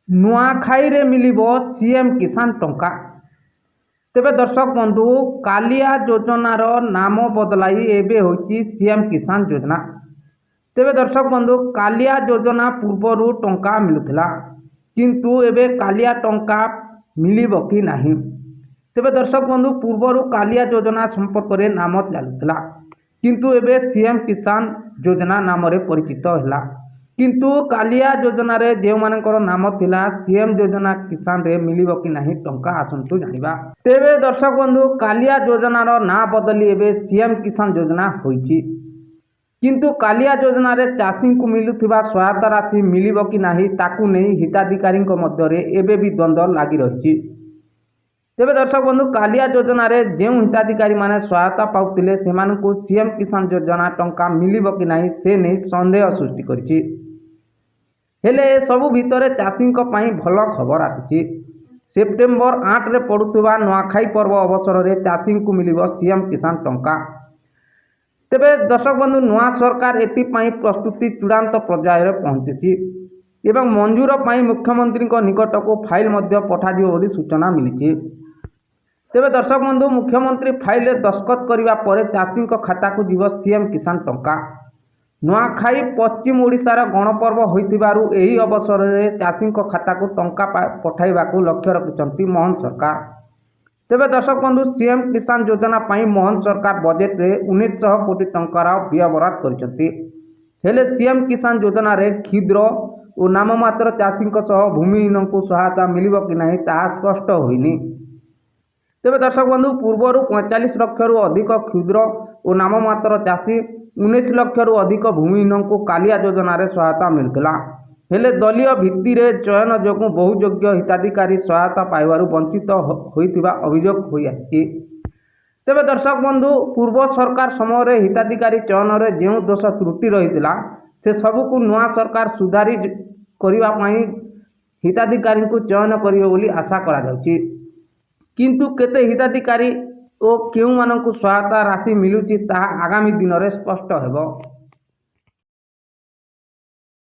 नुआखाई रे मिलिबो सीएम किसान टंका। तेबे दर्शक बंधु कालिया योजनार नाम बदलाई एबे होची सीएम किसान योजना। तेबे दर्शक बंधु कालिया योजना पूर्वरु टंका मिलुथिला किंतु एबे कालिया टंका मिलिबो कि नाही। तेबे दर्शक बंधु पूर्वरु कालिया योजना संपर्क रे नाम चलुथिला किंतु एबे सीएम किसान योजना नाम रे परिचित होला। किंतु कालिया योजना रे जे मानकर नाम थिला सीएम योजना किसान रे मिलिबो कि नाही टंका आसंतु जानिबा। तेबे दर्शक बंधु कालिया योजनार ना बदली एबे सीएम किसान योजना होईची किंतु कालिया योजना रे चाषी को मिलुथिबा सहायता राशि मिलिबो कि नाही ताकू नै हिताधिकारी मध्य रे एबे भी द्वंद्व लागी रहिची। तेबे दर्शक बंधु कालिया योजना रे जे हिताधिकारी माने सहायता पाउतिले सेमानकु सीएम किसान योजना टंका मिलिबो कि नाही से नै संदेह सृष्टि करछि। हेले सबु भितरे चाषी पई भल खबर आसीछि। सेप्टेम्बर 8 रे पड़ुथिबा नुआखाई पर्व अवसर रे चाषी को मिलिबो सीएम किसान टंका। तेबे दर्शक बंधु नुआ सरकार एति पई प्रस्तुति चूड़ांत पर्याय रे पहुंचिछि एवं मंजूर पई मुख्यमंत्री को निकट को फाइल मध्य पठा दियो बोली सूचना मिलिछि। तेबे दर्शक बंधु मुख्यमंत्री फाइल रे दस्तखत करिवा परे चाषी खाता को जीव सीएम किसान टंका। नुआखाई पश्चिम ओडिशार गणपर्व होइतिबारु एही अवसर में चाषी खाता को टंका पठाइबा को लक्ष्य रखिछंती मोहन सरकार। तेबे दर्शक बंधु सीएम किसान योजना पाई मोहन सरकार बजेट रे 1900 कोटी टंकार व्यय बराद करिछंती। हेले सीएम किसान योजना रे क्षुद्र और नाममात्र चाषी सह भूमिहीन को सहायता मिलिबो कि नाही ताहा स्पष्ट होइनी। तेबे दर्शक बंधु पूर्वरु 45 लाख रु अधिक क्षुद्र और नाममात्र चाषी 19 लाख रु अधिक भूमिहीन को कालिया योजना रे सहायता मिलथिला। हेले दलीय भित्ति रे चयन जोगु बहु योग्य हिताधिकारी सहायता पाइबारु वंचित होइतिबा अभियोग होई आछि। तेबे दर्शक बंधु पूर्व सरकार समय रे हिताधिकारी चयन रे जेउ दोष त्रुटि रहितिला से सबु को नुआ सरकार सुधारी करिवा पई हिताधिकारी को चयन करियो बोली आशा करा जाउछि। किंतु केते हिताधिकारी ओ केउ मानकु सहायता राशि मिलुछि ताहा आगामी दिन रे स्पष्ट हेबो।